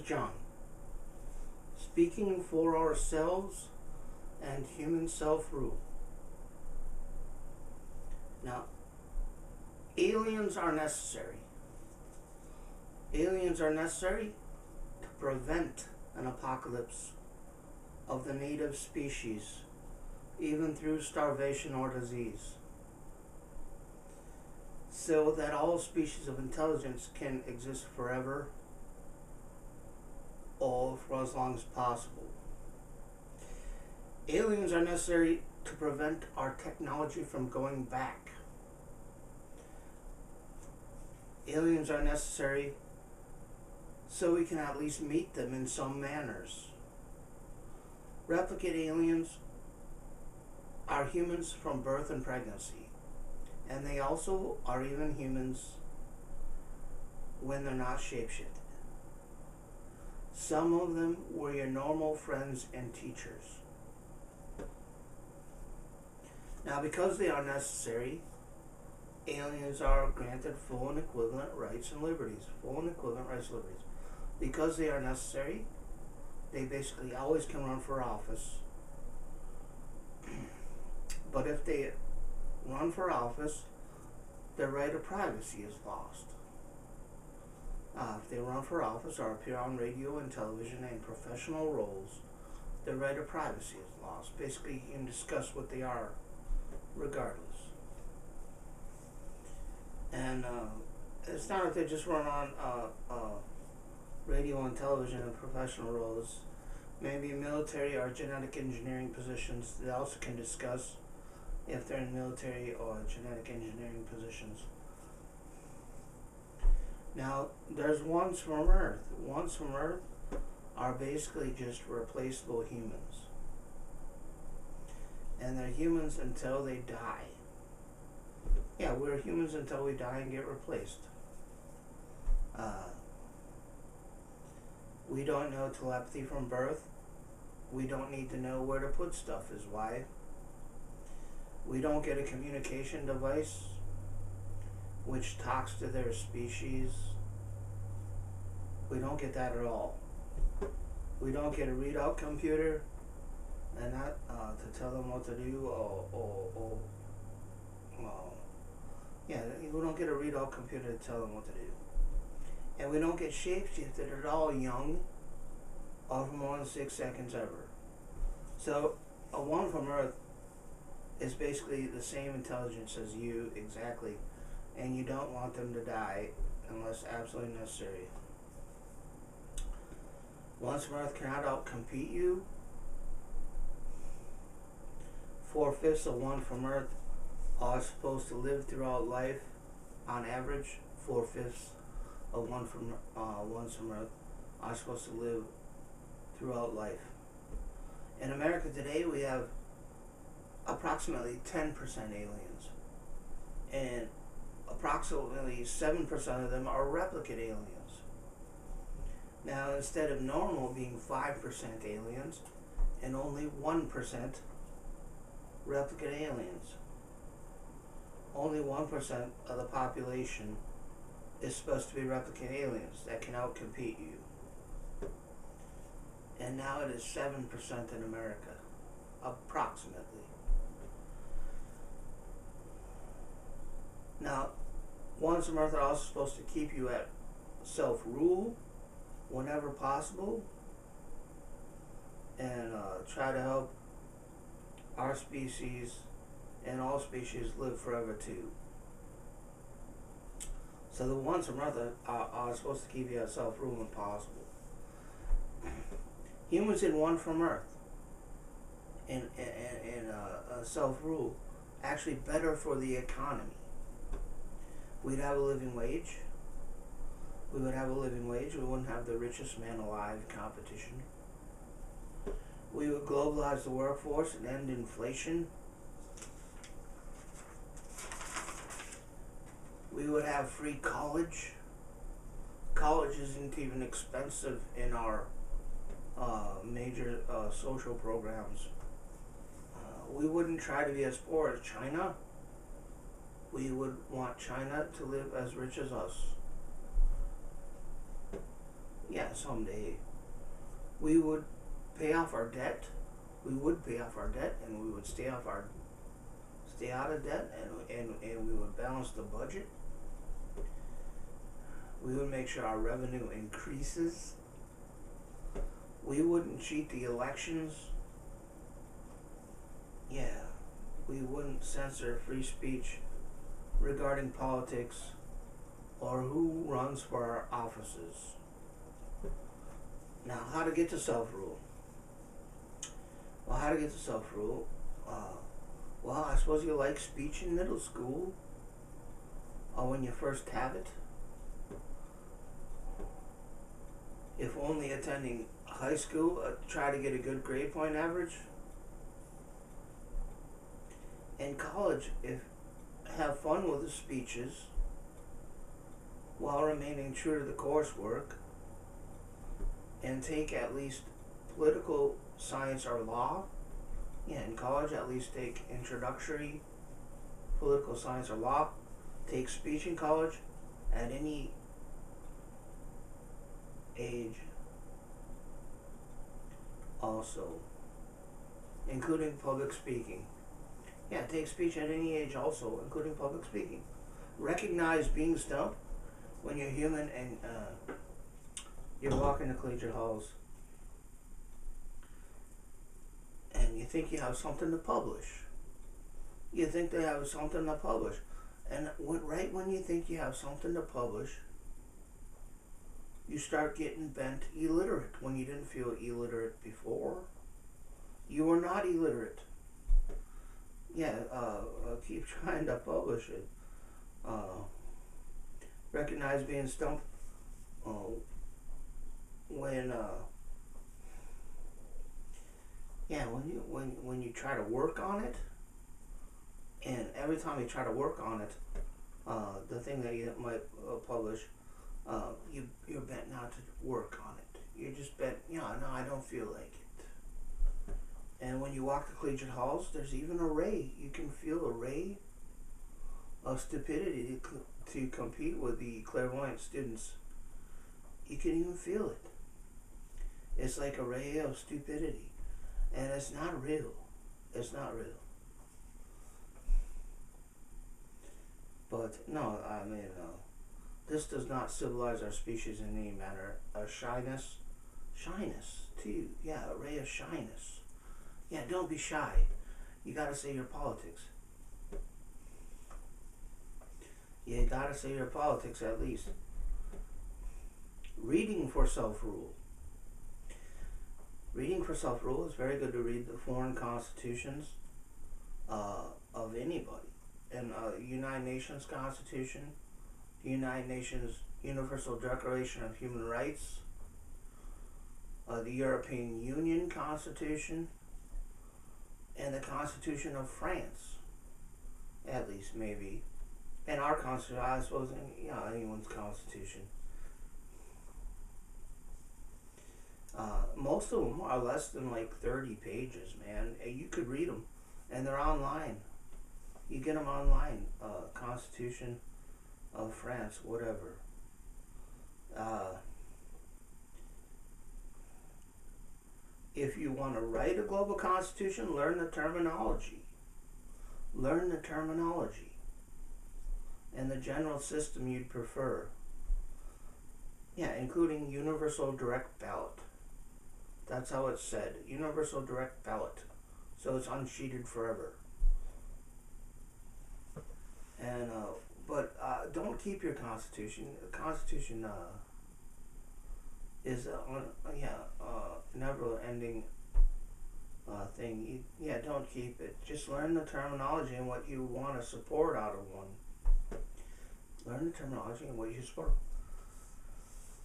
John, speaking for ourselves and human self-rule. Now, aliens are necessary. Aliens are necessary to prevent an apocalypse of the native species, even through starvation or disease, so that all species of intelligence can exist forever or for as long as possible. Aliens are necessary to prevent our technology from going back. Aliens are necessary so we can at least meet them in some manners. Replicate aliens are humans from birth and pregnancy, and they also are even humans when they're not shapeshifted. Some of them were your normal friends and teachers. Now, because they are necessary, aliens are granted full and equivalent rights and liberties. Full and equivalent rights and liberties. Because they are necessary, they basically always can run for office. But if they run for office, their right of privacy is lost. If they run for office or appear on radio and television in professional roles, their right of privacy is lost. Basically, you can discuss what they are regardless. And it's not that they just run on radio and television in professional roles. Maybe military or genetic engineering positions, they also can discuss if they're in military or genetic engineering positions. Now, there's ones from Earth. Ones from Earth are basically just replaceable humans. And they're humans until they die. Yeah, we're humans until we die and get replaced. We don't know telepathy from birth. We don't need to know where to put stuff is why. We don't get a communication device which talks to their species. We don't get that at all. We don't get a readout computer and not to tell them what to do we don't get a readout computer to tell them what to do. And we don't get shapeshifted at all young or for more than 6 seconds ever. So a one from Earth is basically the same intelligence as you exactly, and you don't want them to die unless absolutely necessary. Ones from Earth cannot outcompete you. 4/5 of one from Earth are supposed to live throughout life. On average, 4/5 of ones from Earth are supposed to live throughout life. In America today, we have approximately 10% aliens, and approximately 7% of them are replicate aliens. Now, instead of normal being 5% aliens and only 1% replicate aliens, only 1% of the population is supposed to be replicate aliens that can outcompete you. And now it is 7% in America, approximately. Now, ones from Earth are also supposed to keep you at self-rule whenever possible and try to help our species and all species live forever too. So the ones from Earth are supposed to keep you at self-rule when possible. Humans in one from Earth and self-rule actually better for the economy. We'd have a living wage. We would have a living wage. We wouldn't have the richest man alive competition. We would globalize the workforce and end inflation. We would have free college. College isn't even expensive in our major social programs. We wouldn't try to be as poor as China. We would want China to live as rich as us. Yeah, someday we would pay off our debt. We would pay off our debt, and we would stay out of debt, and we would balance the budget. We would make sure our revenue increases. We wouldn't cheat the elections. Yeah, we wouldn't censor free speech regarding politics or who runs for our offices. Now, how to get to self-rule? Well, how to get to self-rule? Well, I suppose you like speech in middle school, or when you first have it. If only attending high school, try to get a good grade point average. In college, have fun with the speeches while remaining true to the coursework, and take at least political science or law. Yeah, in college, at least take introductory political science or law. Take speech in college at any age also, including public speaking. Yeah, take speech at any age also, including public speaking. Recognize being stumped when you're human and you're walking the collegiate halls and you think you have something to publish. You think they have something to publish. And right when you think you have something to publish, you start getting bent illiterate when you didn't feel illiterate before. You were not illiterate. Yeah, keep trying to publish it. Recognize being stumped when you try to work on it, and every time you try to work on it, the thing that you might publish, you're bent not to work on it. You're just bent, no, I don't feel like it. And when you walk the collegiate halls, there's even a ray. You can feel a ray of stupidity to compete with the clairvoyant students. You can even feel it. It's like a ray of stupidity. And it's not real. It's not real. But no, I mean, this does not civilize our species in any manner. Shyness too. Yeah, a ray of shyness. Yeah, don't be shy. You gotta say your politics. You gotta say your politics at least. Reading for self-rule. Reading for self-rule is very good to read the foreign constitutions of anybody. And United Nations Constitution, the United Nations Universal Declaration of Human Rights, the European Union Constitution, and the Constitution of France, at least maybe. And our Constitution, I suppose, anyone's Constitution. Most of them are less than like 30 pages, man. You could read them, and they're online. You get them online. Constitution of France, whatever. If you want to write a global constitution, learn the terminology. Learn the terminology and the general system you'd prefer. Yeah, including universal direct ballot. That's how it's said. Universal direct ballot. So it's unsheeted forever. And but don't keep your constitution. The constitution is never-ending thing. Don't keep it. Just learn the terminology and what you want to support out of one. Learn the terminology and what you support.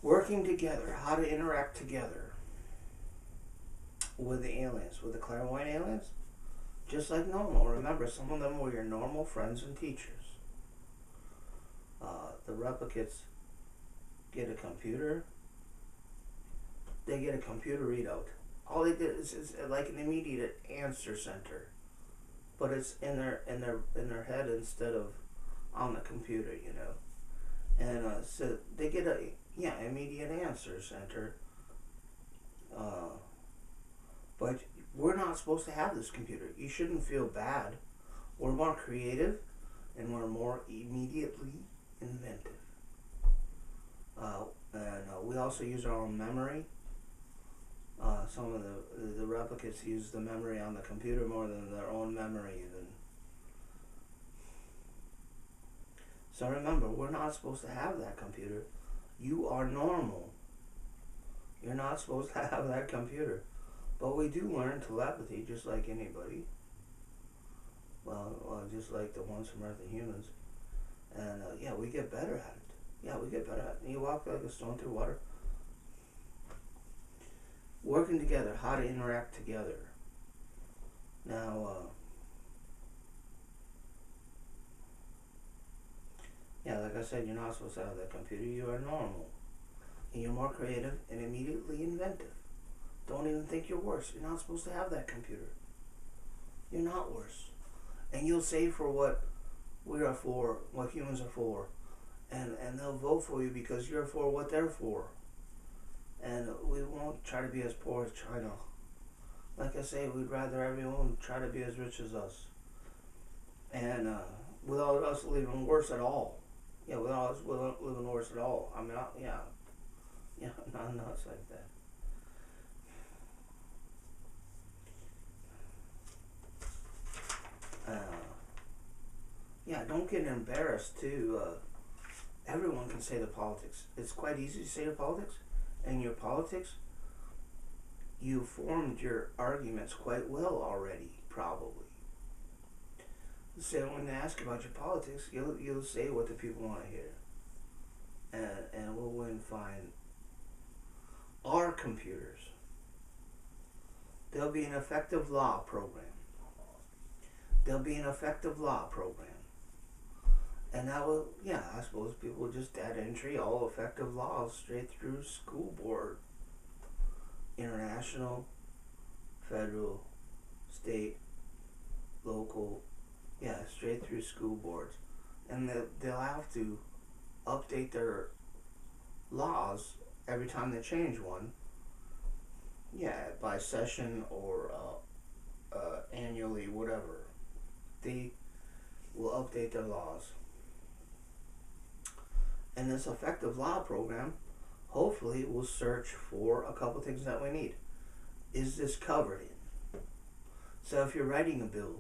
Working together, how to interact together with the aliens, with the clairvoyant aliens, just like normal. Remember, some of them were your normal friends and teachers. The replicates get a computer. They get a computer readout. All they did is like an immediate answer center, but it's in their head instead of on the computer, And so they get a immediate answer center, But we're not supposed to have this computer. You shouldn't feel bad. We're more creative and we're more immediately inventive. And we also use our own memory. Some of the replicates use the memory on the computer more than their own memory even. So remember, we're not supposed to have that computer. You are normal. You're not supposed to have that computer. But we do learn telepathy just like anybody. Well, just like the ones from Earth and humans. And yeah, we get better at it. Yeah, we get better at it. You walk like a stone through water. Working together, how to interact together. Now, yeah, like I said, you're not supposed to have that computer. You are normal. And you're more creative and immediately inventive. Don't even think you're worse. You're not supposed to have that computer. You're not worse. And you'll say for what we are for, what humans are for. And they'll vote for you because you're for what they're for. And we won't try to be as poor as China. Like I say, we'd rather everyone try to be as rich as us. And without us living worse at all. Yeah, without us living worse at all. I mean, yeah, not nuts like that. Yeah, don't get embarrassed too. Everyone can say the politics. It's quite easy to say the politics. And your politics, you formed your arguments quite well already, probably. So when they ask about your politics, you'll say what the people want to hear. And we'll win fine. Our computers. There'll be an effective law program. There'll be an effective law program. And that will, yeah, I suppose people will just data entry all effective laws straight through school board. International, federal, state, local, yeah, straight through school boards. And they'll have to update their laws every time they change one. Yeah, by session or annually, whatever. They will update their laws. And this effective law program, hopefully, will search for a couple things that we need. Is this covered in? So if you're writing a bill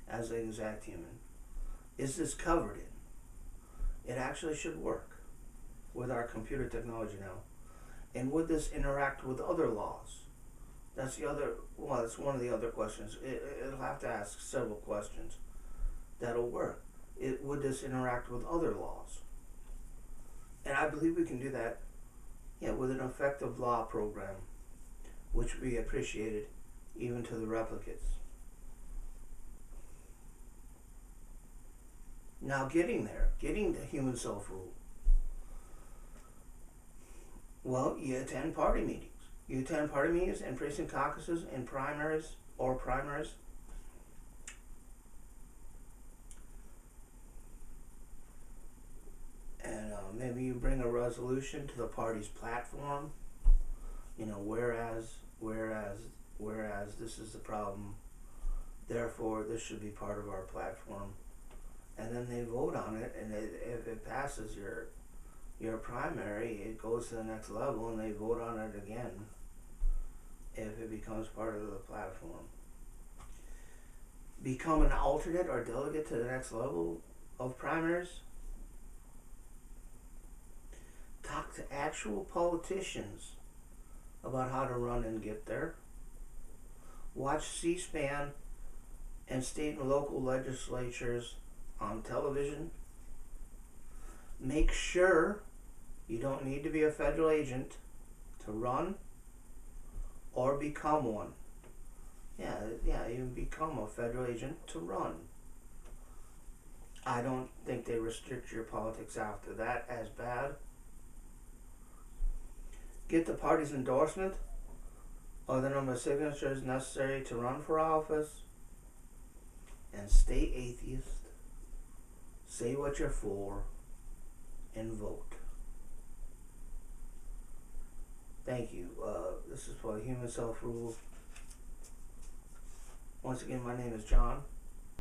as an exact human, is this covered in? It actually should work with our computer technology now. And would this interact with other laws? That's the other, well, it's one of the other questions. It'll have to ask several questions that'll work. Would this interact with other laws? And I believe we can do that, yeah, with an effective law program, which we appreciated even to the replicates. Now getting there, getting to human self-rule. Well, you attend party meetings. You attend party meetings and precinct caucuses and primaries or primaries. And maybe you bring a resolution to the party's platform. You know, whereas this is the problem, therefore this should be part of our platform. And then they vote on it, and if it passes your primary, it goes to the next level, and they vote on it again if it becomes part of the platform. Become an alternate or delegate to the next level of primaries. Talk to actual politicians about how to run and get there. Watch C-SPAN and state and local legislatures on television. Make sure you don't need to be a federal agent to run or become one. Yeah, even become a federal agent to run. I don't think they restrict your politics after that as bad. Get the party's endorsement or the number of signatures necessary to run for office. And stay atheist. Say what you're for and vote. Thank you. This This is for human self rule. Once again, my name is John.